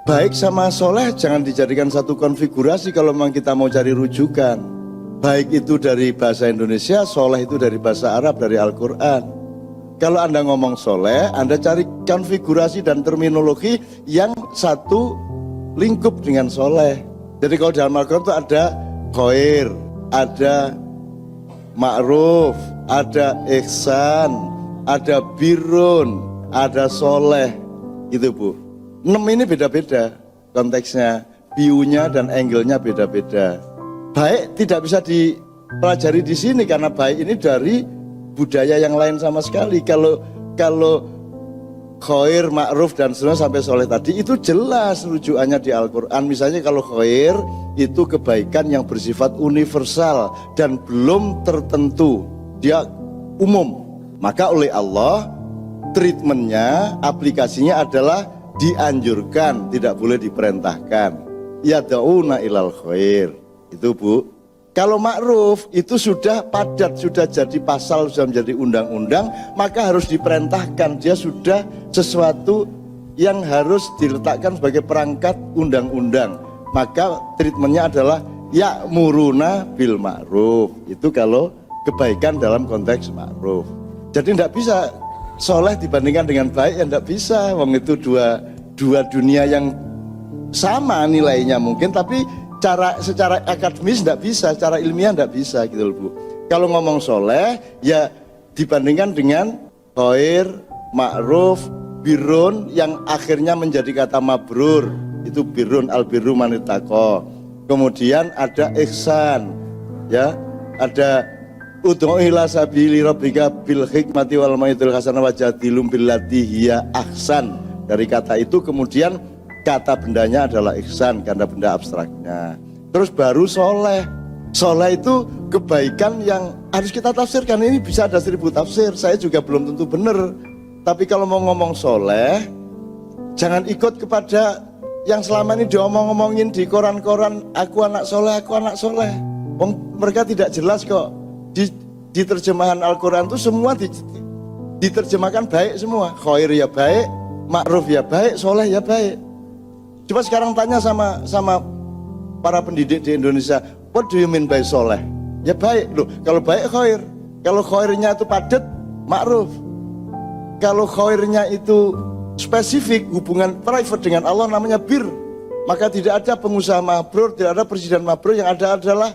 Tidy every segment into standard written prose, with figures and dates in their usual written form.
baik sama soleh jangan dijadikan satu konfigurasi kalau memang kita mau cari rujukan. Baik itu dari bahasa Indonesia, soleh itu dari bahasa Arab, dari Al-Quran. Kalau Anda ngomong soleh, Anda cari konfigurasi dan terminologi yang satu lingkup dengan soleh. Jadi kalau dalam Al-Quran itu ada khair, ada ma'ruf, ada ihsan, ada birrun, ada soleh. Gitu Bu. 6 ini beda-beda konteksnya, view-nya dan angle-nya beda-beda. Baik tidak bisa dipelajari di sini karena baik ini dari budaya yang lain sama sekali. Kalau khair, ma'ruf dan seterusnya sampai soleh tadi itu jelas rujukannya di Al-Quran. Misalnya kalau khair itu kebaikan yang bersifat universal dan belum tertentu, dia umum. Maka oleh Allah treatmentnya, aplikasinya adalah dianjurkan, tidak boleh diperintahkan. Yad'una ilal khair. Itu Bu. Kalau ma'ruf itu sudah padat, sudah jadi pasal, sudah menjadi undang-undang, maka harus diperintahkan. Dia sudah sesuatu yang harus diletakkan sebagai perangkat undang-undang. Maka treatmentnya adalah ya'muruna bil ma'ruf. Itu kalau kebaikan dalam konteks ma'ruf. Jadi tidak bisa soleh dibandingkan dengan baik, ya tidak bisa. Wong itu dua dunia yang sama nilainya mungkin, tapi secara akademis tidak bisa, secara ilmiah tidak bisa gitu loh Bu. Kalau ngomong soleh ya dibandingkan dengan khair, ma'ruf, birrun yang akhirnya menjadi kata mabrur, itu birrun, al-birru manitaqo. Kemudian ada ihsan, ya, ada ud'u ila sabili rabbika bil hikmati wal mau'izatil hasanah wajadilhum billati hiya ahsan. Dari kata itu kemudian kata bendanya adalah ihsan karena benda abstraknya. Terus baru soleh. Soleh itu kebaikan yang harus kita tafsirkan. Ini bisa ada 1000 tafsir, saya juga belum tentu benar. Tapi kalau mau ngomong soleh, jangan ikut kepada yang selama ini diomong-omongin di koran-koran, aku anak soleh, aku anak soleh. Mereka tidak jelas kok. Di terjemahan Al-Quran itu semua diterjemahkan baik semua. Khair ya baik, ma'ruf ya baik, soleh ya baik. Coba sekarang tanya sama para pendidik di Indonesia, what do you mean by soleh? Ya baik loh, kalau baik khair. Kalau khairnya itu padat, ma'ruf. Kalau khairnya itu spesifik, hubungan private dengan Allah namanya bir. Maka tidak ada pengusaha mabrur, tidak ada presiden mabrur, yang ada adalah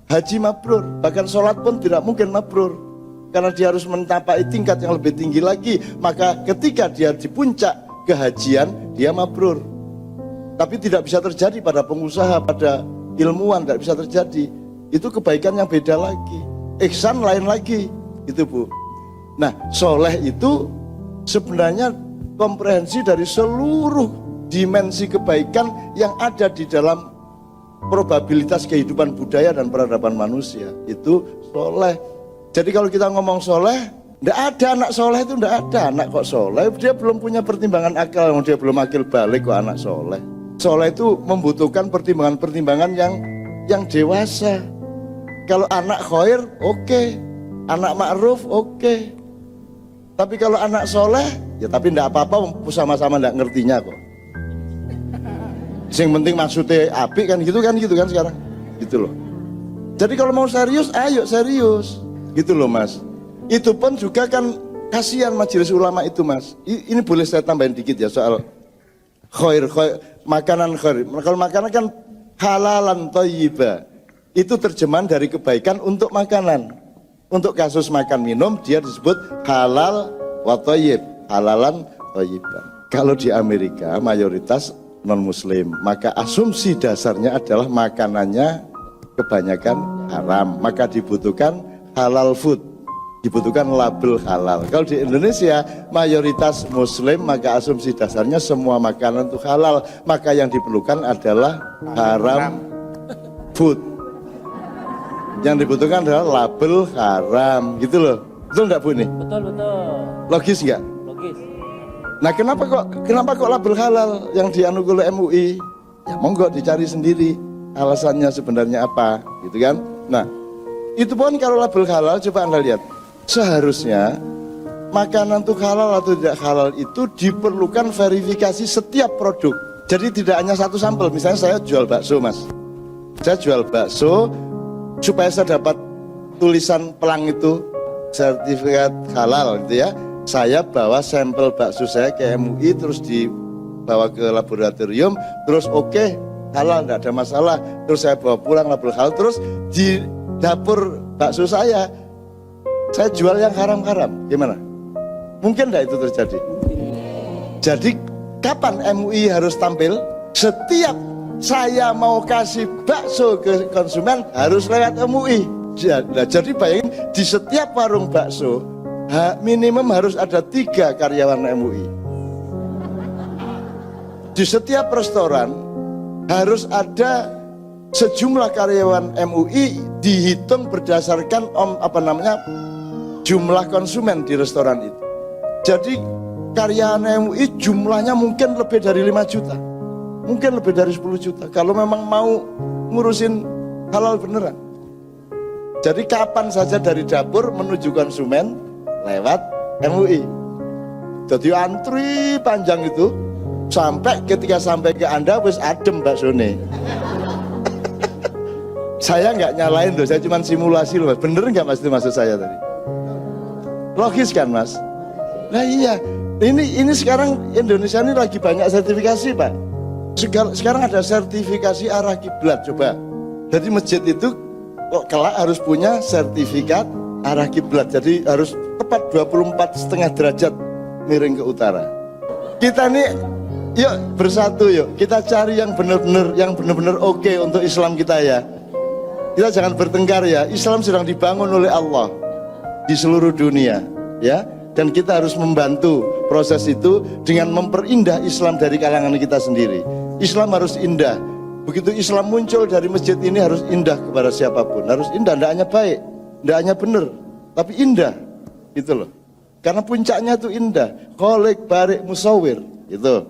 haji mabrur. Bahkan sholat pun tidak mungkin mabrur, karena dia harus mencapai tingkat yang lebih tinggi lagi. Maka ketika dia di puncak kehajian, dia mabrur. Tapi tidak bisa terjadi pada pengusaha, pada ilmuwan, tidak bisa terjadi. Itu kebaikan yang beda lagi. Ihsan lain lagi, itu Bu. Nah, soleh itu sebenarnya komprehensi dari seluruh dimensi kebaikan yang ada di dalam probabilitas kehidupan budaya dan peradaban manusia. Itu soleh. Jadi kalau kita ngomong soleh, tidak ada anak soleh itu, tidak ada anak kok soleh. Dia belum punya pertimbangan akal, dia belum akil balik kok anak soleh. Soleh itu membutuhkan pertimbangan-pertimbangan yang dewasa. Kalau anak khair, oke. Anak ma'ruf, oke. Tapi kalau anak soleh, ya tapi tidak apa-apa, sama-sama tidak ngertinya kok. Yang penting maksudnya apik kan gitu kan sekarang. Gitu loh. Jadi kalau mau serius, ayo serius. Gitu loh Mas. Itu pun juga kan kasihan majelis ulama itu Mas. Ini boleh saya tambahin dikit ya soal khair, makanan khair. Kalau makanan kan halalan thayyiba. Itu terjemahan dari kebaikan untuk makanan. Untuk kasus makan minum dia disebut halal wa thayyib, halalan thayyiban. Kalau di Amerika mayoritas non muslim, maka asumsi dasarnya adalah makanannya kebanyakan haram. Maka dibutuhkan halal food, dibutuhkan label halal. Kalau di Indonesia mayoritas muslim, maka asumsi dasarnya semua makanan itu halal. Maka yang diperlukan adalah haram food. Yang dibutuhkan adalah label haram, gitu loh. Betul nggak Bu ini? Betul. Logis nggak? Logis. Nah kenapa kok label halal yang dianugul MUI? Ya monggo dicari sendiri alasannya sebenarnya apa, gitu kan? Nah itu pun kalau label halal, coba Anda lihat. Seharusnya makanan itu halal atau tidak halal itu diperlukan verifikasi setiap produk. Jadi tidak hanya satu sampel. Misalnya saya jual bakso, Mas. Saya jual bakso supaya saya dapat tulisan pelang itu sertifikat halal gitu ya. Saya bawa sampel bakso saya ke MUI, terus dibawa ke laboratorium, terus oke, halal, tidak ada masalah. Terus saya bawa pulang label halal, terus di dapur bakso saya jual yang haram-haram. Gimana? Mungkin tidak itu terjadi? Jadi kapan MUI harus tampil? Setiap saya mau kasih bakso ke konsumen harus lewat MUI. Jadi bayangin, di setiap warung bakso minimum harus ada 3 karyawan MUI. Di setiap restoran harus ada sejumlah karyawan MUI, dihitung berdasarkan jumlah konsumen di restoran itu. Jadi karyawan MUI jumlahnya mungkin lebih dari 5 juta, mungkin lebih dari 10 juta kalau memang mau ngurusin halal beneran. Jadi kapan saja dari dapur menuju konsumen lewat MUI. Jadi antri panjang itu sampai ketika sampai ke Anda wis adem baksone. Saya nggak nyalain tuh, saya cuma simulasi loh, Mas. Bener nggak Mas itu maksud saya tadi? Logis kan Mas? Nah iya, ini sekarang Indonesia ini lagi banyak sertifikasi Pak. Sekarang ada sertifikasi arah kiblat, coba. Jadi masjid itu kok kelak harus punya sertifikat arah kiblat. Jadi harus tepat 24,5 derajat miring ke utara. Kita nih yuk bersatu yuk, kita cari yang benar-benar oke untuk Islam kita ya. Kita jangan bertengkar ya. Islam sedang dibangun oleh Allah di seluruh dunia ya, dan kita harus membantu proses itu dengan memperindah Islam dari kalangan kita sendiri. Islam harus indah. Begitu Islam muncul dari masjid ini harus indah kepada siapapun. Harus indah, tidak hanya baik, tidak hanya benar, tapi indah. Itu loh. Karena puncaknya itu indah. Kholik barik musawir. Itu.